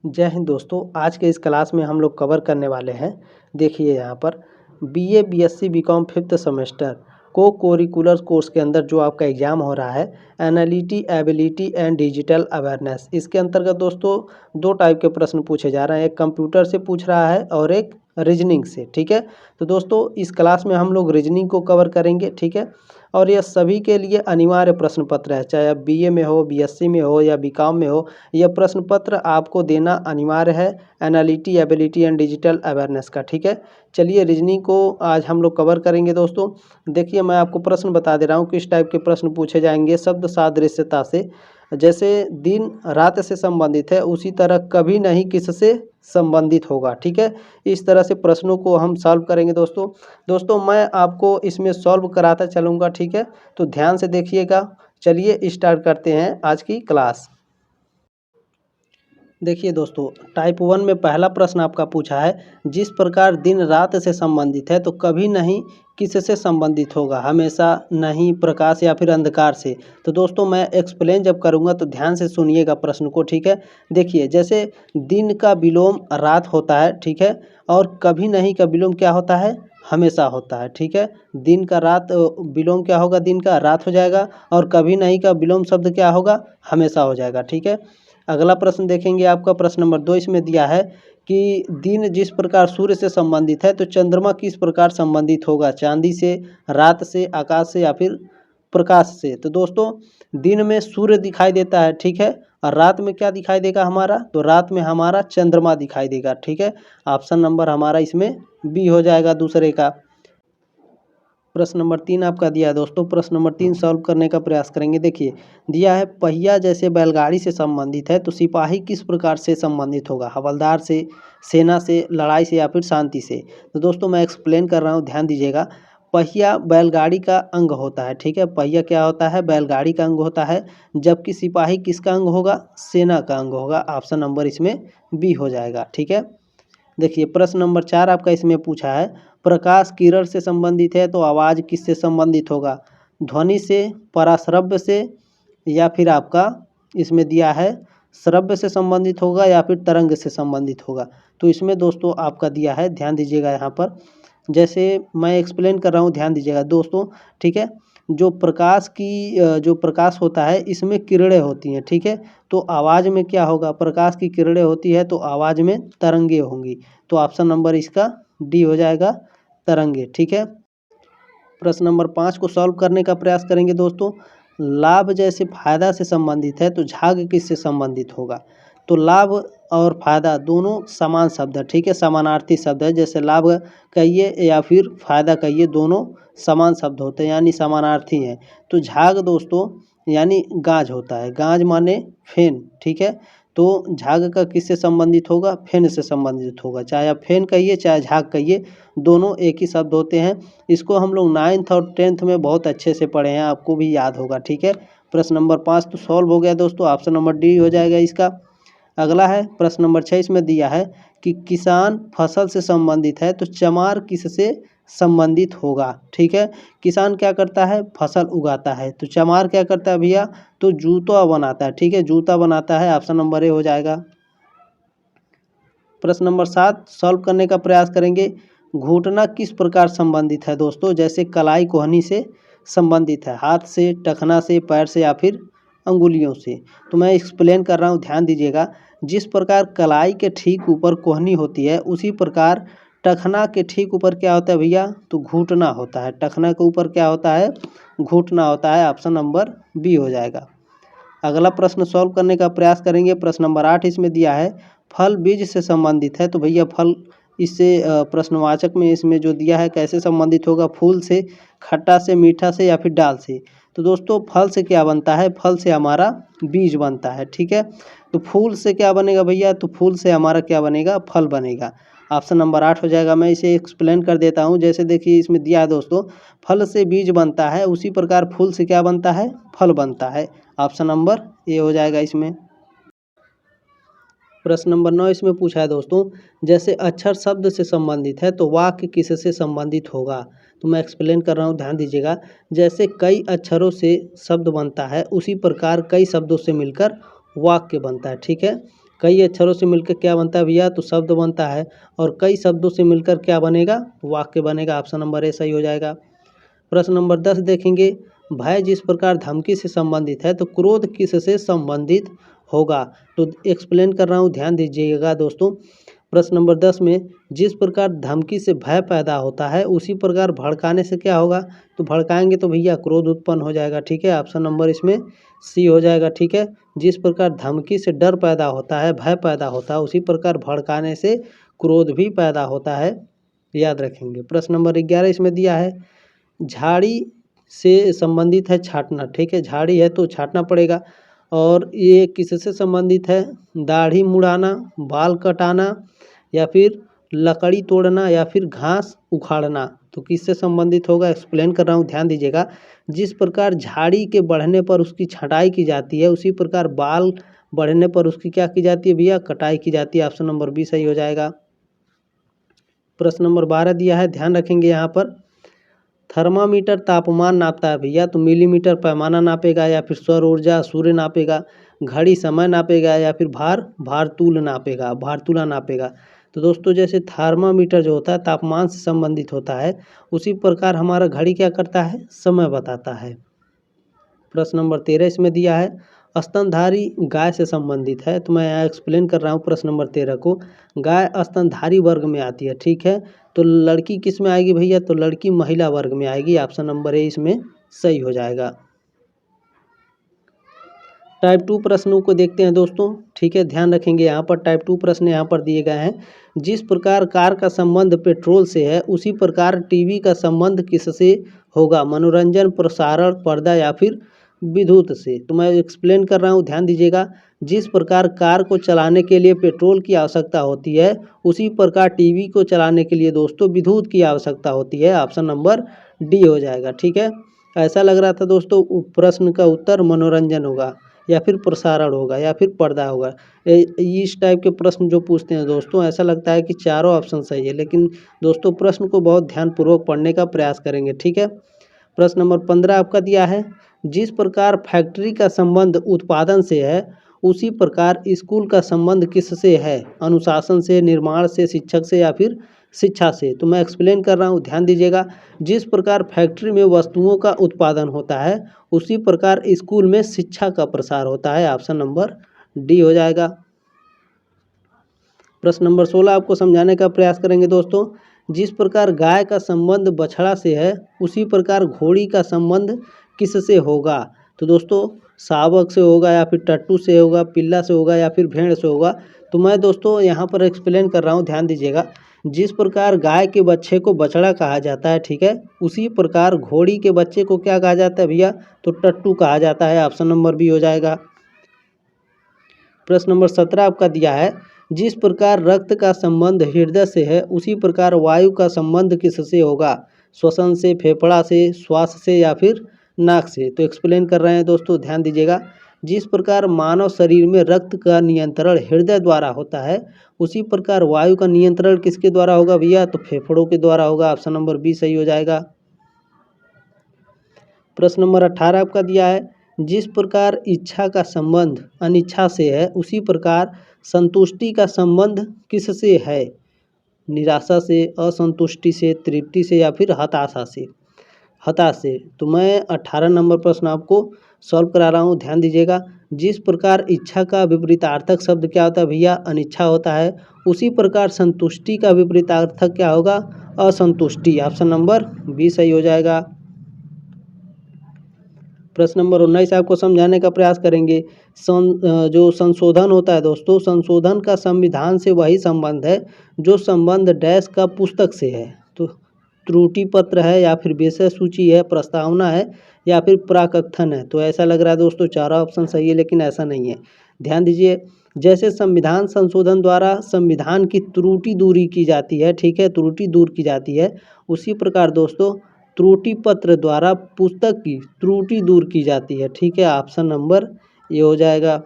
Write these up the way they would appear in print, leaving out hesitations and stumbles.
जय हिंद दोस्तों। आज के इस क्लास में हम लोग कवर करने वाले हैं। देखिए यहाँ पर BA BSc BCom fifth semester को कोरिकुलर कोर्स के अंदर जो आपका एग्ज़ाम हो रहा है एनालिटी एबिलिटी एंड डिजिटल अवेयरनेस, इसके अंतर्गत दोस्तों दो टाइप के प्रश्न पूछे जा रहे हैं। एक कंप्यूटर से पूछ रहा है और एक रीजनिंग से। ठीक है, तो दोस्तों इस क्लास में हम लोग रीजनिंग को कवर करेंगे। ठीक है, और यह सभी के लिए अनिवार्य प्रश्न पत्र है, चाहे आप बीए में हो, बीएससी में हो या बीकॉम में हो, यह प्रश्न पत्र आपको देना अनिवार्य है एनालिटी एबिलिटी एंड डिजिटल अवेयरनेस का। ठीक है, चलिए रीजनिंग को आज हम लोग कवर करेंगे। दोस्तों देखिए, मैं आपको प्रश्न बता दे रहा हूँ किस टाइप के प्रश्न पूछे जाएंगे। शब्द सादृश्यता से, जैसे दिन रात से संबंधित है उसी तरह कभी नहीं किससे संबंधित होगा। ठीक है, इस तरह से प्रश्नों को हम सॉल्व करेंगे। दोस्तों मैं आपको इसमें सॉल्व कराता चलूँगा। ठीक है, तो ध्यान से देखिएगा। चलिए स्टार्ट करते हैं आज की क्लास। देखिए दोस्तों, टाइप 1 में पहला प्रश्न आपका पूछा है, जिस प्रकार दिन रात से संबंधित है तो कभी नहीं किससे संबंधित होगा, हमेशा नहीं, प्रकाश या फिर अंधकार से। तो दोस्तों मैं एक्सप्लेन जब करूंगा तो ध्यान से सुनिएगा प्रश्न को। ठीक है, देखिए जैसे दिन का विलोम रात होता है, ठीक है, और कभी नहीं का विलोम क्या होता है, हमेशा होता है। ठीक है, दिन का रात विलोम क्या होगा, दिन का रात हो जाएगा, और कभी नहीं का विलोम शब्द क्या होगा, हमेशा हो जाएगा। ठीक है, अगला प्रश्न देखेंगे आपका प्रश्न नंबर 2। इसमें दिया है कि दिन जिस प्रकार सूर्य से संबंधित है तो चंद्रमा किस प्रकार संबंधित होगा, चांदी से, रात से, आकाश से या फिर प्रकाश से। तो दोस्तों दिन में सूर्य दिखाई देता है, ठीक है, और रात में क्या दिखाई देगा हमारा, तो रात में हमारा चंद्रमा दिखाई देगा। ठीक है, ऑप्शन नंबर हमारा इसमें बी हो जाएगा दूसरे का। प्रश्न नंबर 3 आपका दिया है दोस्तों। प्रश्न नंबर 3 सॉल्व करने का प्रयास करेंगे। देखिए दिया है पहिया जैसे बैलगाड़ी से संबंधित है तो सिपाही किस प्रकार से संबंधित होगा, हवलदार से, सेना से, लड़ाई से या फिर शांति से। तो दोस्तों मैं एक्सप्लेन कर रहा हूँ, ध्यान दीजिएगा। पहिया बैलगाड़ी का अंग होता है। ठीक है, पहिया क्या होता है, बैलगाड़ी का अंग होता है, जबकि सिपाही किसका अंग होगा, सेना का अंग होगा। ऑप्शन नंबर इसमें बी हो जाएगा। ठीक है, देखिए प्रश्न नंबर 4 आपका इसमें पूछा है, प्रकाश किरण से संबंधित है तो आवाज़ किससे संबंधित होगा, ध्वनि से, पराश्रव्य से या फिर आपका इसमें दिया है श्रव्य से संबंधित होगा या फिर तरंग से संबंधित होगा। तो इसमें दोस्तों आपका दिया है, ध्यान दीजिएगा यहाँ पर, जैसे मैं एक्सप्लेन कर रहा हूँ, ध्यान दीजिएगा दोस्तों। ठीक है, जो प्रकाश होता है इसमें किरणें होती हैं। ठीक है, तो आवाज़ में क्या होगा, प्रकाश की किरणें होती है तो आवाज़ में तरंगे होंगी। तो ऑप्शन नंबर इसका डी हो जाएगा, तरंगे। ठीक है, प्रश्न नंबर 5 को सॉल्व करने का प्रयास करेंगे। दोस्तों लाभ जैसे फायदा से संबंधित है तो झाग किससे संबंधित होगा, तो लाभ और फायदा दोनों समान शब्द है। ठीक है, समानार्थी शब्द है, जैसे लाभ कहिए या फिर फायदा कहिए, दोनों समान शब्द होते हैं यानी समानार्थी हैं। तो झाग दोस्तों यानी गाज होता है, गाज माने फेन। ठीक है, तो झाग का किससे संबंधित होगा, फेन से संबंधित होगा। चाहे आप फेन कहिए चाहे झाग कहिए, दोनों एक ही शब्द होते हैं। इसको हम लोग 9th और 10th में बहुत अच्छे से पढ़े हैं, आपको भी याद होगा। ठीक है, प्रश्न नंबर 5 तो सॉल्व हो गया दोस्तों, ऑप्शन नंबर डी हो जाएगा इसका। अगला है प्रश्न नंबर 6। इसमें दिया है कि किसान फसल से संबंधित है तो चमार किससे संबंधित होगा। ठीक है, किसान क्या करता है, फसल उगाता है, तो चमार क्या करता है भैया, तो जूता बनाता है। ठीक है, जूता बनाता है, ऑप्शन नंबर ए हो जाएगा। प्रश्न नंबर 7 सॉल्व करने का प्रयास करेंगे। घुटना किस प्रकार संबंधित है दोस्तों, जैसे कलाई कोहनी से संबंधित है, हाथ से, टखना से, पैर से या फिर अंगुलियों से। तो मैं एक्सप्लेन कर रहा हूँ, ध्यान दीजिएगा। जिस प्रकार कलाई के ठीक ऊपर कोहनी होती है उसी प्रकार टखना के ठीक ऊपर क्या होता है भैया, तो घुटना होता है। टखना के ऊपर क्या होता है, घुटना होता है। ऑप्शन नंबर बी हो जाएगा। अगला प्रश्न सॉल्व करने का प्रयास करेंगे। प्रश्न नंबर 8 इसमें दिया है फल बीज से संबंधित है तो भैया फल इससे प्रश्नवाचक में इसमें जो दिया है कैसे संबंधित होगा, फूल से, खट्टा से, मीठा से या फिर डाल से। तो दोस्तों फल से क्या बनता है, फल से हमारा बीज बनता है। ठीक है, तो फूल से क्या बनेगा भैया, तो फूल से हमारा क्या बनेगा, फल बनेगा। ऑप्शन नंबर 8 हो जाएगा। मैं इसे एक्सप्लेन कर देता हूँ। जैसे देखिए इसमें दिया है दोस्तों, फल से बीज बनता है उसी प्रकार फूल से क्या बनता है, फल बनता है। ऑप्शन नंबर ए हो जाएगा इसमें। प्रश्न नंबर 9 इसमें पूछा है दोस्तों, जैसे अक्षर शब्द से संबंधित है तो वाक्य किससे संबंधित होगा। तो मैं एक्सप्लेन कर रहा हूँ, ध्यान दीजिएगा। जैसे कई अक्षरों से शब्द बनता है उसी प्रकार कई शब्दों से मिलकर वाक्य बनता है। ठीक है, कई अक्षरों से मिलकर क्या बनता है भैया, तो शब्द बनता है। और कई शब्दों से मिलकर क्या बनेगा, वाक्य बनेगा। ऑप्शन नंबर ए सही हो जाएगा। प्रश्न नंबर 10 देखेंगे, भय जिस प्रकार धमकी से संबंधित है तो क्रोध किससे संबंधित होगा। तो एक्सप्लेन कर रहा हूँ, ध्यान दीजिएगा दोस्तों। प्रश्न नंबर 10 में जिस प्रकार धमकी से भय पैदा होता है उसी प्रकार भड़काने से क्या होगा, तो भड़काएंगे तो भैया क्रोध उत्पन्न हो जाएगा। ठीक है, ऑप्शन नंबर इसमें सी हो जाएगा। ठीक है, जिस प्रकार धमकी से डर पैदा होता है, भय पैदा होता है, उसी प्रकार भड़काने से क्रोध भी पैदा होता है, याद रखेंगे। प्रश्न नंबर 11 इसमें दिया है, झाड़ी से संबंधित है छाटना। ठीक है, झाड़ी है तो छाटना पड़ेगा। और ये किससे संबंधित है, दाढ़ी मुड़ाना, बाल कटाना, या फिर लकड़ी तोड़ना, या फिर घास उखाड़ना। तो किससे संबंधित होगा, एक्सप्लेन कर रहा हूँ, ध्यान दीजिएगा। जिस प्रकार झाड़ी के बढ़ने पर उसकी छटाई की जाती है उसी प्रकार बाल बढ़ने पर उसकी क्या की जाती है भैया, कटाई की जाती है। ऑप्शन नंबर बी सही हो जाएगा। प्रश्न नंबर 12 दिया है, ध्यान रखेंगे यहाँ पर, थर्मामीटर तापमान नापता है भैया, तो मिलीमीटर पैमाना नापेगा, या फिर सौर ऊर्जा सूर्य नापेगा, घड़ी समय नापेगा, या फिर भारतूल नापेगा, भारतुला नापेगा। तो दोस्तों जैसे थर्मामीटर जो होता है तापमान से संबंधित होता है, उसी प्रकार हमारा घड़ी क्या करता है, समय बताता है। प्रश्न नंबर 13 इसमें दिया है, स्तनधारी गाय से संबंधित है। तो मैं यहाँ एक्सप्लेन कर रहा हूँ प्रश्न नंबर 13 को। गाय स्तनधारी वर्ग में आती है। ठीक है, तो लड़की किस में आएगी भैया, तो लड़की महिला वर्ग में आएगी। ऑप्शन नंबर ए इसमें सही हो जाएगा। टाइप 2 प्रश्नों को देखते हैं दोस्तों। ठीक है, ध्यान रखेंगे यहाँ पर टाइप 2 प्रश्न यहाँ पर दिए गए हैं। जिस प्रकार कार का संबंध पेट्रोल से है उसी प्रकार टीवी का संबंध किससे होगा, मनोरंजन, प्रसारण, पर्दा, या फिर विद्युत से। तो मैं एक्सप्लेन कर रहा हूँ, ध्यान दीजिएगा। जिस प्रकार कार को चलाने के लिए पेट्रोल की आवश्यकता होती है उसी प्रकार टीवी को चलाने के लिए दोस्तों विद्युत की आवश्यकता होती है। ऑप्शन नंबर डी हो जाएगा। ठीक है, ऐसा लग रहा था दोस्तों प्रश्न का उत्तर मनोरंजन होगा, या फिर प्रसारण होगा, या फिर पर्दा होगा। इस टाइप के प्रश्न जो पूछते हैं दोस्तों, ऐसा लगता है कि चारों ऑप्शन सही है, लेकिन दोस्तों प्रश्न को बहुत ध्यानपूर्वक पढ़ने का प्रयास करेंगे। ठीक है, प्रश्न नंबर 15 आपका दिया है, जिस प्रकार फैक्ट्री का संबंध उत्पादन से है उसी प्रकार स्कूल का संबंध किससे है, अनुशासन से, निर्माण से, शिक्षक से, या फिर शिक्षा से। तो मैं एक्सप्लेन कर रहा हूँ, ध्यान दीजिएगा। जिस प्रकार फैक्ट्री में वस्तुओं का उत्पादन होता है उसी प्रकार स्कूल में शिक्षा का प्रसार होता है। ऑप्शन नंबर डी हो जाएगा। प्रश्न नंबर 16 आपको समझाने का प्रयास करेंगे दोस्तों। जिस प्रकार गाय का संबंध बछड़ा से है उसी प्रकार घोड़ी का संबंध किससे होगा। तो दोस्तों शावक से होगा, या फिर टट्टू से होगा, पिल्ला से होगा, या फिर भेड़ से होगा। तो मैं दोस्तों यहाँ पर एक्सप्लेन कर रहा हूँ, ध्यान दीजिएगा। जिस प्रकार गाय के बच्चे को बछड़ा कहा जाता है, ठीक है, उसी प्रकार घोड़ी के बच्चे को क्या कहा जाता है भैया, तो टट्टू कहा जाता है। ऑप्शन नंबर बी हो जाएगा। प्रश्न नंबर 17 आपका दिया है, जिस प्रकार रक्त का संबंध हृदय से है उसी प्रकार वायु का संबंध किससे होगा, श्वसन से, फेफड़ा से, श्वास से, या फिर नाक से। तो एक्सप्लेन कर रहे हैं दोस्तों, ध्यान दीजिएगा। जिस प्रकार मानव शरीर में रक्त का नियंत्रण हृदय द्वारा होता है उसी प्रकार वायु का नियंत्रण किसके द्वारा होगा भैया, तो फेफड़ों के द्वारा होगा। ऑप्शन नंबर बी सही हो जाएगा। प्रश्न नंबर 18 आपका दिया है, जिस प्रकार इच्छा का संबंध अनिच्छा से है उसी प्रकार संतुष्टि का संबंध किससे है, निराशा से, असंतुष्टि से, तृप्ति से, या फिर हताशा से, हताश से। तो मैं 18 नंबर प्रश्न आपको सॉल्व करा रहा हूँ, ध्यान दीजिएगा। जिस प्रकार इच्छा का विपरीतार्थक शब्द क्या होता है भैया, अनिच्छा होता है, उसी प्रकार संतुष्टि का विपरीतार्थक क्या होगा, असंतुष्टि। ऑप्शन नंबर बी सही हो जाएगा। प्रश्न नंबर 19 आपको समझाने का प्रयास करेंगे। जो संशोधन होता है दोस्तों, संशोधन का संविधान से वही संबंध है जो संबंध डैश का पुस्तक से है। तो त्रुटि पत्र है, या फिर विषय सूची है, प्रस्तावना है, या फिर प्राकथन है। तो ऐसा लग रहा है दोस्तों चारों ऑप्शन सही है, लेकिन ऐसा नहीं है। ध्यान दीजिए, जैसे संविधान संशोधन द्वारा संविधान की त्रुटि दूरी की जाती है, ठीक है, त्रुटि दूर की जाती है, उसी प्रकार दोस्तों त्रुटि पत्र द्वारा पुस्तक की त्रुटि दूर की जाती है। ठीक है, ऑप्शन नंबर ये हो जाएगा।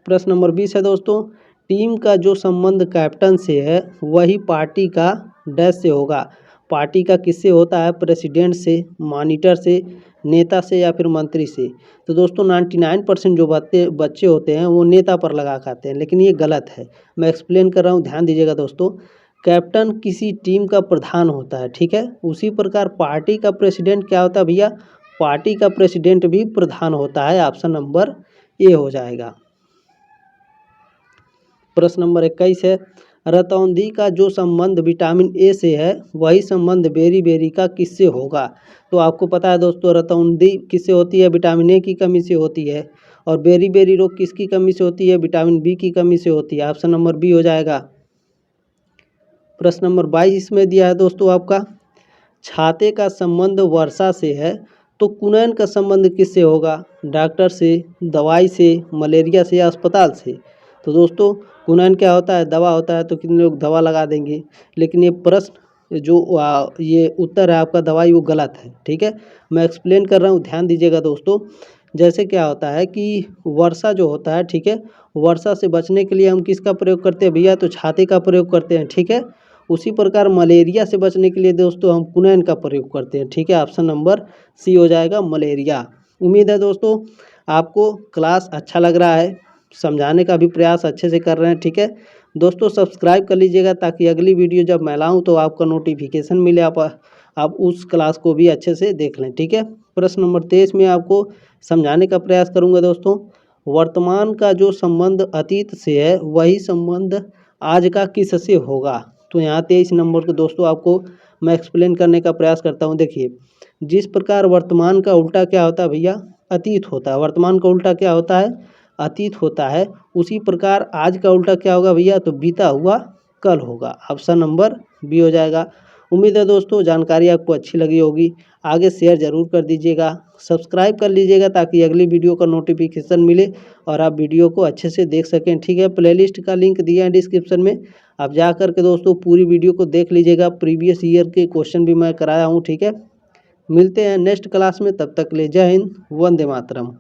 प्रश्न नंबर 20 है दोस्तों, टीम का जो संबंध कैप्टन से है वही पार्टी का डैश से होगा। पार्टी का किससे होता है, प्रेसिडेंट से, मॉनिटर से, नेता से या फिर मंत्री से। तो दोस्तों 99% जो बच्चे होते हैं वो नेता पर लगा खाते हैं, लेकिन ये गलत है। मैं एक्सप्लेन कर रहा हूँ, ध्यान दीजिएगा दोस्तों। कैप्टन किसी टीम का प्रधान होता है, ठीक है। उसी प्रकार पार्टी का प्रेसिडेंट क्या होता है भैया, पार्टी का प्रेसिडेंट भी प्रधान होता है। ऑप्शन नंबर ए हो जाएगा। प्रश्न नंबर 21 है, रतौंधी का जो संबंध विटामिन ए से है वही संबंध बेरी बेरी का किससे होगा। तो आपको पता है दोस्तों, रतौंधी किससे होती है, विटामिन ए की कमी से होती है। और बेरी बेरी रोग किसकी कमी से होती है, विटामिन बी की कमी से होती है। ऑप्शन नंबर बी हो जाएगा। प्रश्न नंबर 22 में दिया है दोस्तों आपका, छाते का संबंध वर्षा से है तो कुनैन का संबंध किससे होगा, डॉक्टर से, दवाई से, मलेरिया से या अस्पताल से। तो दोस्तों कुनैन क्या होता है, दवा होता है, तो कितने लोग दवा लगा देंगे। लेकिन ये प्रश्न जो ये उत्तर है आपका दवाई, वो गलत है, ठीक है। मैं एक्सप्लेन कर रहा हूँ, ध्यान दीजिएगा दोस्तों। जैसे क्या होता है कि वर्षा जो होता है, ठीक है, वर्षा से बचने के लिए हम किसका प्रयोग करते हैं भैया, तो छाते का प्रयोग करते हैं, ठीक है। उसी प्रकार मलेरिया से बचने के लिए दोस्तों हम कुनैन का प्रयोग करते हैं, ठीक है। ऑप्शन नंबर सी हो जाएगा, मलेरिया। उम्मीद है दोस्तों आपको क्लास अच्छा लग रहा है, समझाने का भी प्रयास अच्छे से कर रहे हैं, ठीक है। दोस्तों सब्सक्राइब कर लीजिएगा ताकि अगली वीडियो जब मैं लाऊं तो आपका नोटिफिकेशन मिले, आप उस क्लास को भी अच्छे से देख लें, ठीक है। प्रश्न नंबर 23 में आपको समझाने का प्रयास करूंगा दोस्तों, वर्तमान का जो संबंध अतीत से है वही संबंध आज का किससे होगा। तो यहाँ 23 नंबर को दोस्तों आपको मैं एक्सप्लेन करने का प्रयास करता हूँ। देखिए, जिस प्रकार वर्तमान का उल्टा क्या होता है भैया, अतीत होता है। वर्तमान का उल्टा क्या होता है, अतीत होता है। उसी प्रकार आज का उल्टा क्या होगा भैया, तो बीता हुआ कल होगा। ऑप्शन नंबर बी हो जाएगा। उम्मीद है दोस्तों जानकारी आपको अच्छी लगी होगी, आगे शेयर ज़रूर कर दीजिएगा, सब्सक्राइब कर लीजिएगा ताकि अगली वीडियो का नोटिफिकेशन मिले और आप वीडियो को अच्छे से देख सकें, ठीक है। प्लेलिस्ट का लिंक दिया है डिस्क्रिप्शन में, आप जा कर के दोस्तों पूरी वीडियो को देख लीजिएगा। प्रीवियस ईयर के क्वेश्चन भी मैं कराया हूँ, ठीक है। मिलते हैं नेक्स्ट क्लास में, तब तक ले जय हिंद, वंदे मातरम।